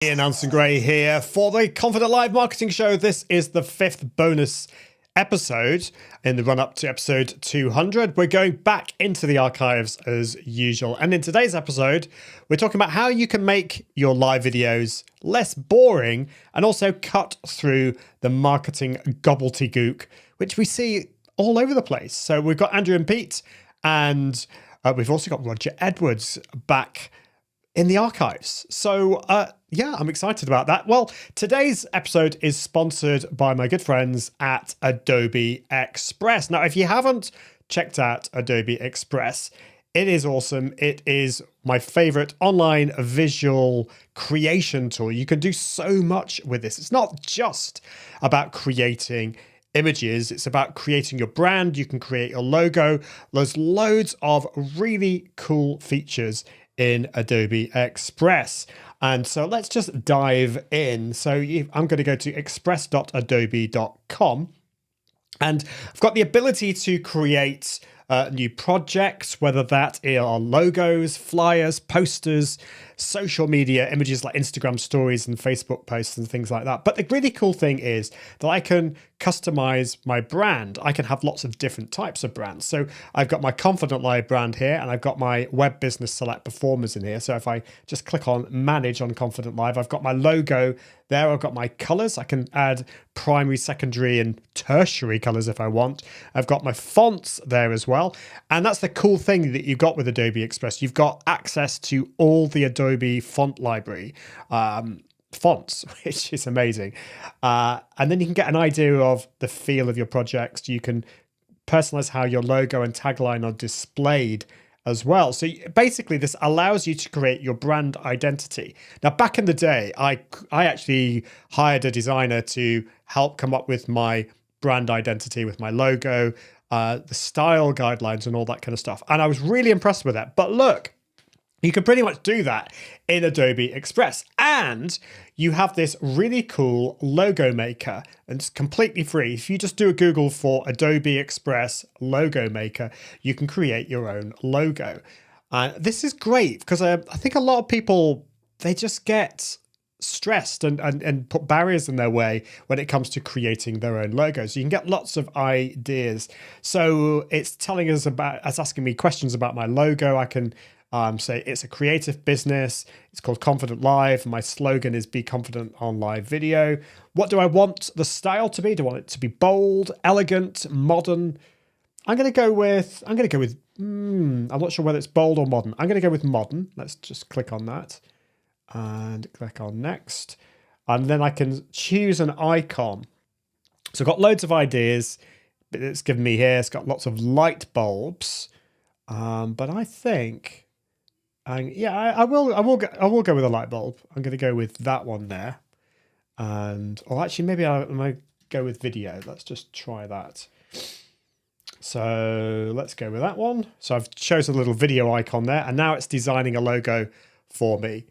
Ian Anson Gray here for the Confident Live Marketing Show. This is the 5th bonus episode in the run-up to episode 200. We're going back into the archives as usual. And in today's episode, we're talking about how you can make your live videos less boring and also cut through the marketing gobbledygook, which we see all over the place. So we've got Andrew and Pete, and we've also got Roger Edwards back in the archives. So yeah, I'm excited about that. Well, today's episode is sponsored by my good friends at Adobe Express. Now, if you haven't checked out Adobe Express, it is awesome. It is my favorite online visual creation tool. You can do so much with this. It's not just about creating images, it's about creating your brand. You can create your logo. There's loads of really cool features in Adobe Express. And so let's just dive in. So I'm going to go to express.adobe.com, and I've got the ability to create new projects, whether that are logos, flyers, posters, social media images like Instagram stories and Facebook posts and things like that. But the really cool thing is that I can customize my brand. I can have lots of different types of brands. So I've got my Confident Live brand here, and I've got my Web Business Select Performers in here. So if I just click on Manage on Confident Live, I've got my logo there. I've got my colors. I can add primary, secondary, and tertiary colors if I want. I've got my fonts there as well. And that's the cool thing that you've got with Adobe Express. You've got access to all the Adobe font library fonts, which is amazing. And then you can get an idea of the feel of your projects. You can personalize how your logo and tagline are displayed as well. So basically this allows you to create your brand identity. Now, back in the day, I actually hired a designer to help come up with my brand identity with my logo, the style guidelines and all that kind of stuff. And I was really impressed with that. But look, you can pretty much do that in Adobe Express. And you have this really cool logo maker, and it's completely free. If you just do a Google for Adobe Express logo maker, you can create your own logo. And this is great because I think a lot of people, they just get stressed and put barriers in their way when it comes to creating their own logos. You can get lots of ideas. So it's telling us about, it's asking me questions about my logo. I can say it's a creative business. It's called Confident Live. My slogan is Be Confident on Live Video. What do I want the style to be? Do I want it to be bold, elegant, modern? I'm going to go with, I'm not sure whether it's bold or modern. I'm going to go with modern. Let's just click on that and click on next. And then I can choose an icon. So I've got loads of ideas. It's given me here. It's got lots of light bulbs. But I think, I will go with a light bulb. I'm going to go with that one there, or actually maybe I might go with video. Let's just try that. So let's go with that one. So I've chosen a little video icon there, and now it's designing a logo for me.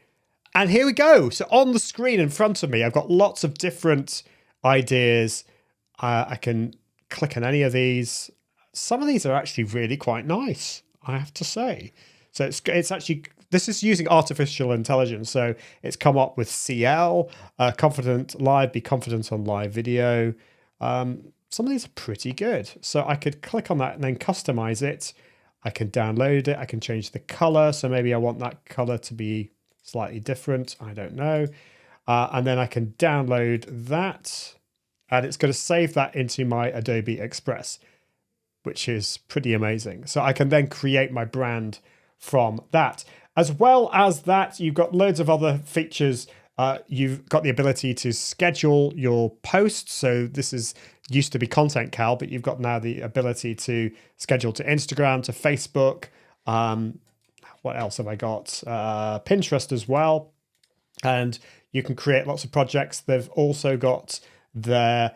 And here we go. So on the screen in front of me, I've got lots of different ideas. I can click on any of these. Some of these are actually really quite nice, I have to say. So it's actually, this is using artificial intelligence. So it's come up with CL, Confident Live, Be Confident on Live Video. Some of these are pretty good. So I could click on that and then customize it. I can download it. I can change the color. So maybe I want that color to be slightly different. I don't know. And then I can download that, and it's going to save that into my Adobe Express, which is pretty amazing. So I can then create my brand from that. As well as that, you've got loads of other features. You've got the ability to schedule your posts. So this used to be Content Cal, but you've got now the ability to schedule to Instagram, to Facebook. What else have I got? Pinterest as well. And you can create lots of projects. They've also got their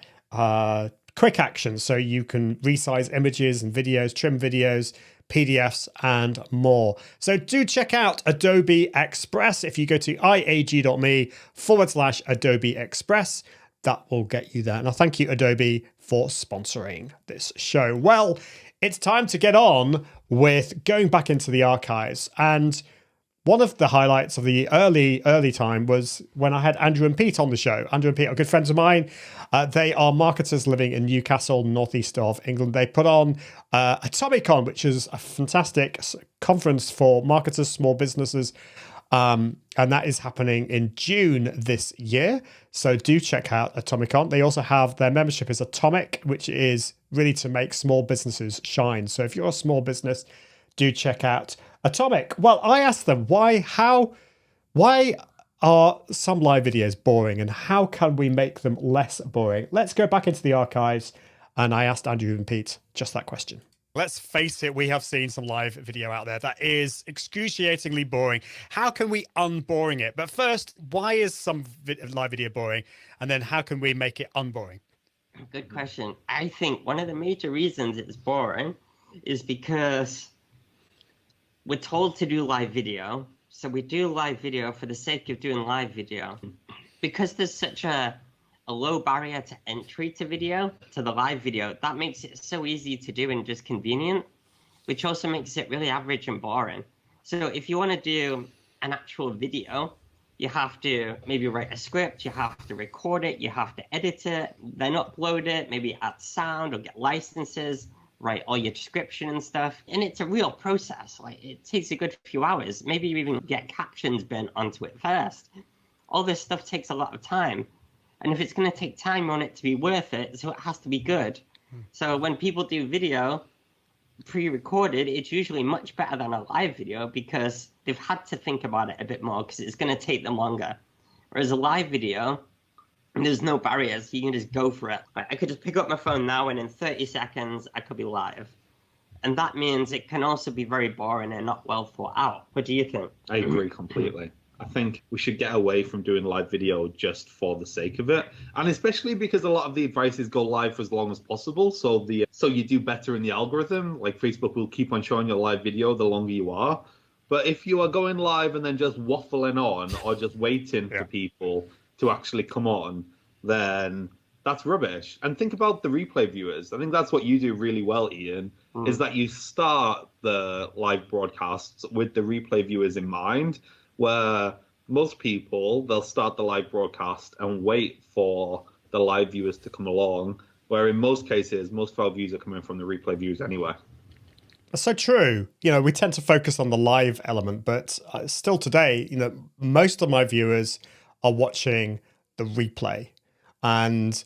quick actions, so you can resize images and videos, trim videos, PDFs, and more. So do check out Adobe Express. If you go to iag.me/Adobe Express, that will get you there. Now, thank you, Adobe, for sponsoring this show. Well, it's time to get on with going back into the archives. And one of the highlights of the early time was when I had Andrew and Pete on the show. Andrew and Pete are good friends of mine. They are marketers living in Newcastle, northeast of England. They put on Atomicon, which is a fantastic conference for marketers, small businesses. And that is happening in June this year. So do check out Atomicon. They also have their membership is Atomic, which is really to make small businesses shine. So if you're a small business, do check out Atomic. Well, I asked them why are some live videos boring and how can we make them less boring? Let's go back into the archives, and I asked Andrew and Pete just that question. Let's face it, we have seen some live video out there that is excruciatingly boring. How can we unboring it? But first, why is some live video boring? And then how can we make it unboring? Good question. I think one of the major reasons it's boring is because we're told to do live video. So we do live video for the sake of doing live video. Because there's such a low barrier to entry to video, to the live video, that makes it so easy to do and just convenient, which also makes it really average and boring. So if you want to do an actual video, you have to maybe write a script, you have to record it, you have to edit it, then upload it, maybe add sound or get licenses, write all your description and stuff. And it's a real process. Like, it takes a good few hours. Maybe you even get captions burnt onto it first. All this stuff takes a lot of time. And if it's going to take time, you want it to be worth it, so it has to be good. So when people do video pre-recorded, it's usually much better than a live video because they've had to think about it a bit more because it's going to take them longer. Whereas a live video, there's no barriers. You can just go for it. Like, I could just pick up my phone now and in 30 seconds, I could be live. And that means it can also be very boring and not well thought out. What do you think? I agree completely. I think we should get away from doing live video just for the sake of it. And especially because a lot of the advice is go live for as long as possible. So you do better in the algorithm. Like, Facebook will keep on showing your live video the longer you are. But if you are going live and then just waffling on or just waiting for people to actually come on, then that's rubbish. And think about the replay viewers. I think that's what you do really well, Ian, is that you start the live broadcasts with the replay viewers in mind, where most people, they'll start the live broadcast and wait for the live viewers to come along, where in most cases, most of our views are coming from the replay viewers anyway. That's so true. We tend to focus on the live element, but still today, most of my viewers are watching the replay. And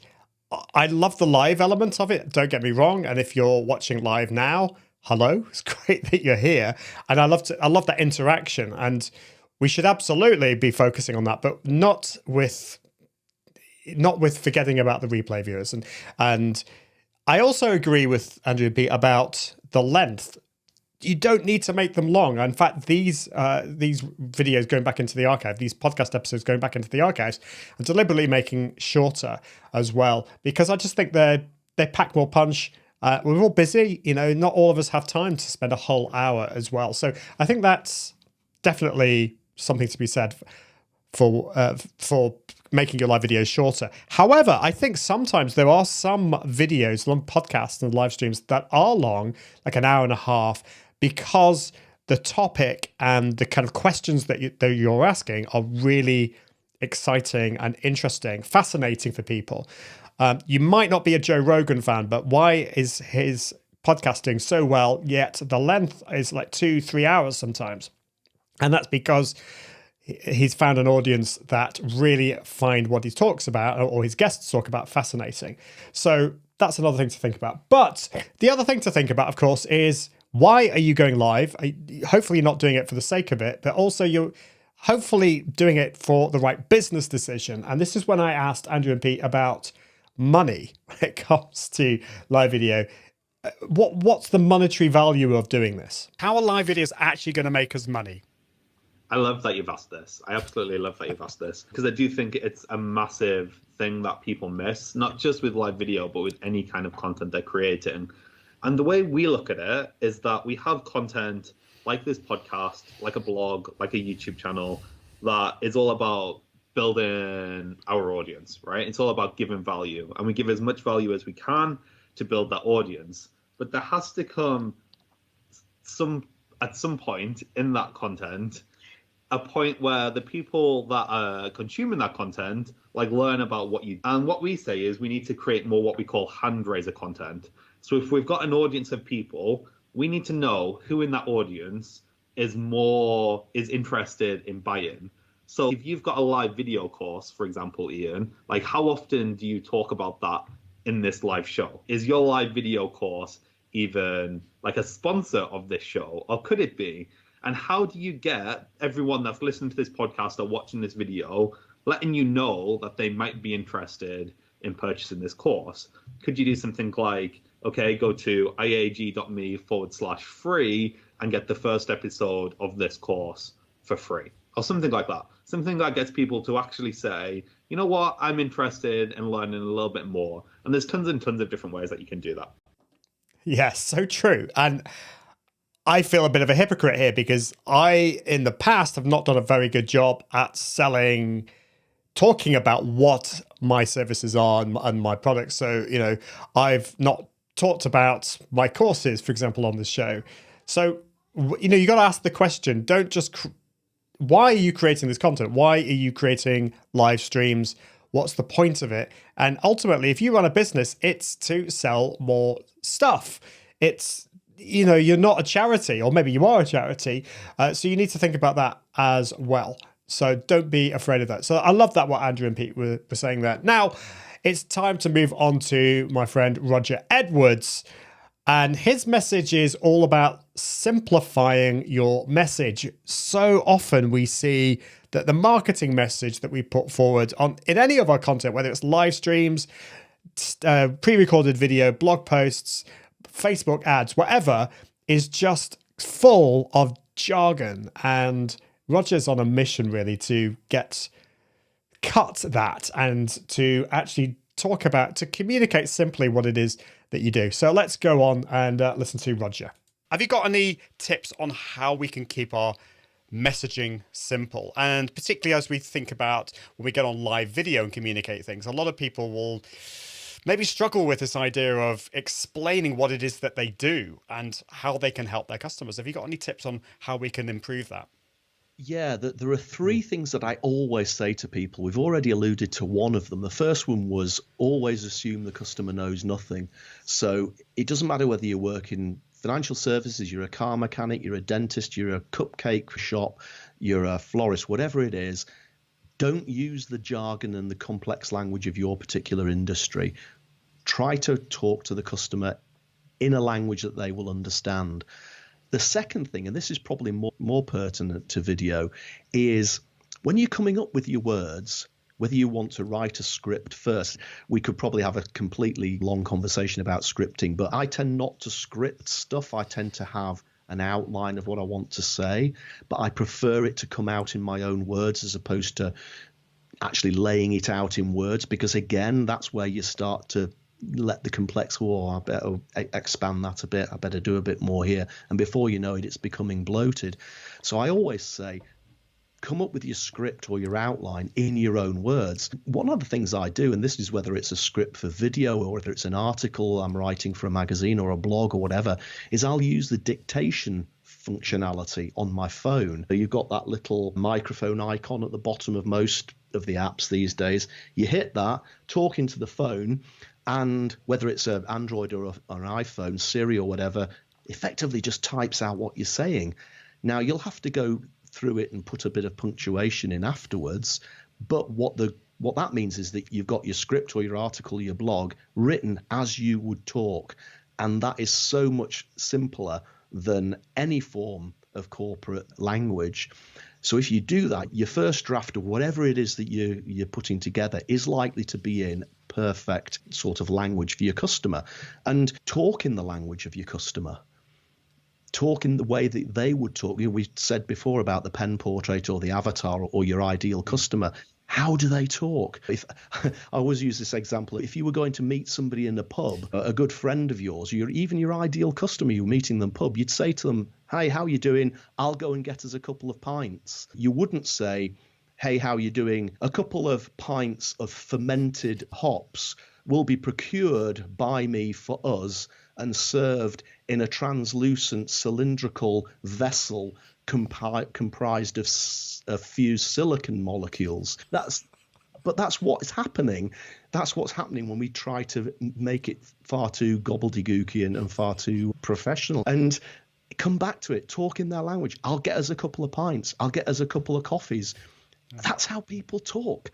I love the live element of it, don't get me wrong. And if you're watching live now, hello, it's great that you're here. And I love that interaction. And we should absolutely be focusing on that, but not with forgetting about the replay viewers. And I also agree with Andrew B about the length. You don't need to make them long. In fact, these videos going back into the archive, these podcast episodes going back into the archives, I'm deliberately making shorter as well, because I just think they pack more punch. We're all busy, not all of us have time to spend a whole hour as well. So I think that's definitely something to be said for making your live videos shorter. However, I think sometimes there are some videos, long podcasts and live streams that are long, like an hour and a half, because the topic and the kind of questions that you're asking are really exciting and interesting, fascinating for people. You might not be a Joe Rogan fan, but why is his podcasting so well, yet the length is like 2-3 hours sometimes? And that's because he's found an audience that really find what he talks about or his guests talk about fascinating. So that's another thing to think about. But the other thing to think about, of course, is why are you going live? Hopefully you're not doing it for the sake of it, but also you're hopefully doing it for the right business decision. And this is when I asked Andrew and Pete about money when it comes to live video. What's the monetary value of doing this? How are live videos actually going to make us money? I love that you've asked this. I absolutely love that you've asked this, because I do think it's a massive thing that people miss, not just with live video, but with any kind of content they're creating. And the way we look at it is that we have content like this podcast, like a blog, like a YouTube channel, that is all about building our audience, right? It's all about giving value, and we give as much value as we can to build that audience. But there has to come at some point in that content a point where the people that are consuming that content like learn about what you. And what we say is we need to create more what we call hand raiser content. So if we've got an audience of people, we need to know who in that audience is interested in buying. So if you've got a live video course, for example, Ian, like how often do you talk about that in this live show? Is your live video course even like a sponsor of this show, or could it be? And how do you get everyone that's listening to this podcast or watching this video, letting you know that they might be interested in purchasing this course? Could you do something like, okay, go to iag.me/free and get the first episode of this course for free, or something like that? Something that gets people to actually say, you know what, I'm interested in learning a little bit more. And there's tons and tons of different ways that you can do that. Yes, so true. And I feel a bit of a hypocrite here because I, in the past, have not done a very good job at talking about what my services are and my products. So, I've not talked about my courses, for example, on this show. So, you got to ask the question, don't just, why are you creating this content? Why are you creating live streams? What's the point of it? And ultimately, if you run a business, it's to sell more stuff. It's, you're not a charity, or maybe you are a charity. So you need to think about that as well. So don't be afraid of that. So I love that what Andrew and Pete were saying there. Now, it's time to move on to my friend Roger Edwards. And his message is all about simplifying your message. So often we see that the marketing message that we put forward in any of our content, whether it's live streams, pre-recorded video, blog posts, Facebook ads, whatever, is just full of jargon. And Roger's on a mission really to cut that and to actually to communicate simply what it is that you do. So let's go on and listen to Roger. Have you got any tips on how we can keep our messaging simple? And particularly as we think about when we get on live video and communicate things, a lot of people will maybe struggle with this idea of explaining what it is that they do and how they can help their customers. Have you got any tips on how we can improve that? Yeah, there are three things that I always say to people. We've already alluded to one of them. The first one was always assume the customer knows nothing. So it doesn't matter whether you work in financial services, you're a car mechanic, you're a dentist, you're a cupcake shop, you're a florist, whatever it is. Don't use the jargon and the complex language of your particular industry. Try to talk to the customer in a language that they will understand. The second thing, and this is probably more pertinent to video, is when you're coming up with your words, whether you want to write a script first. We could probably have a completely long conversation about scripting, but I tend not to script stuff. I tend to have an outline of what I want to say, but I prefer it to come out in my own words as opposed to actually laying it out in words, because again, that's where you start to let the complex, I better expand that a bit, I better do a bit more here, and before you know it, it's becoming bloated. So I always say, come up with your script or your outline in your own words. One of the things I do, and this is whether it's a script for video or whether it's an article I'm writing for a magazine or a blog or whatever, is I'll use the dictation functionality on my phone. You've got that little microphone icon at the bottom of most of the apps these days. You hit that, talk into the phone, and whether it's an Android or an iPhone, Siri or whatever, effectively just types out what you're saying. Now, you'll have to go through it and put a bit of punctuation in afterwards, but what that means is that you've got your script or your article, your blog, written as you would talk, and that is so much simpler than any form of corporate language. So if you do that, your first draft of whatever it is that you're putting together is likely to be in perfect sort of language for your customer. And talk in the language of your customer. Talk in the way that they would talk. We said before about the pen portrait or the avatar or your ideal customer. How do they talk? I always use this example. If you were going to meet somebody in a pub, a good friend of yours, even your ideal customer, you're meeting them pub, you'd say to them, "Hey, how you doing? I'll go and get us a couple of pints." You wouldn't say, "Hey, how you doing? A couple of pints of fermented hops will be procured by me for us and served in a translucent cylindrical vessel comprised of fused silicon molecules. But that's what's happening. That's what's happening when we try to make it far too gobbledygooky and far too professional. And come back to it, talk in their language. I'll get us a couple of pints. I'll get us a couple of coffees. That's how people talk.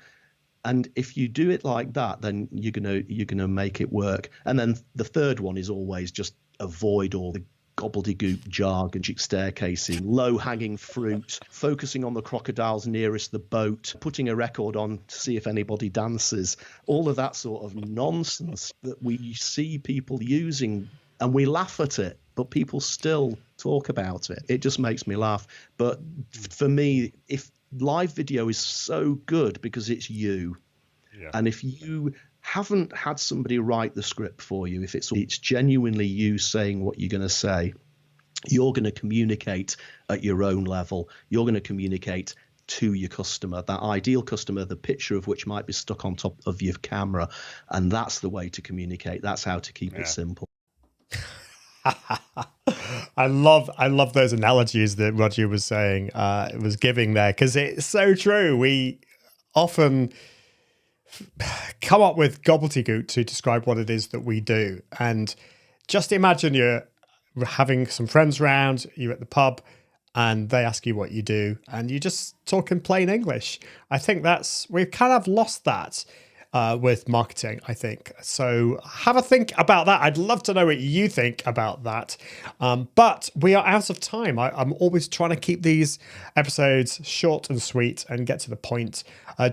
And if you do it like that, then you're gonna make it work. And then the third one is always just avoid all the gobbledygook jargon, staircasing, low-hanging fruit, focusing on the crocodiles nearest the boat, putting a record on to see if anybody dances, all of that sort of nonsense that we see people using, and we laugh at it, but people still talk about it. It just makes me laugh. But for me, if live video is so good because it's you, and if you haven't had somebody write the script for you, if it's genuinely you saying what you're going to say, you're going to communicate at your own level. You're going to communicate to your customer, that ideal customer, the picture of which might be stuck on top of your camera. And that's the way to communicate. That's how to keep it simple. I love those analogies that Roger was saying, was giving there, because it's so true. We often come up with gobbledygook to describe what it is that we do. And just imagine you're having some friends around, you're at the pub, and they ask you what you do, and you just talk in plain English. I think we've kind of lost that with marketing, I think. So have a think about that. I'd love to know what you think about that. But we are out of time. I'm always trying to keep these episodes short and sweet and get to the point.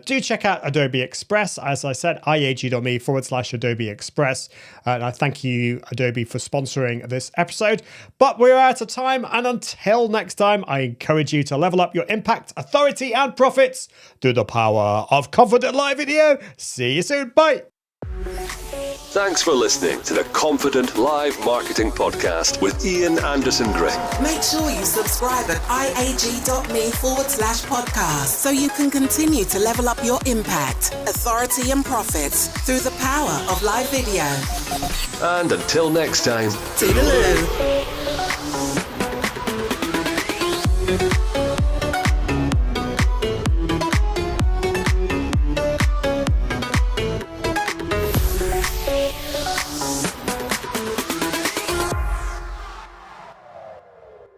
Do check out Adobe Express. As I said, iag.me/Adobe Express. And I thank you, Adobe, for sponsoring this episode. But we're out of time. And until next time, I encourage you to level up your impact, authority, and profits through the power of Confident Live Video. See you soon. Bye. Thanks for listening to the Confident Live Marketing Podcast with Ian Anderson Gray. Make sure you subscribe at iag.me/podcast so you can continue to level up your impact, authority, and profits through the power of live video. And until next time, Toodaloo.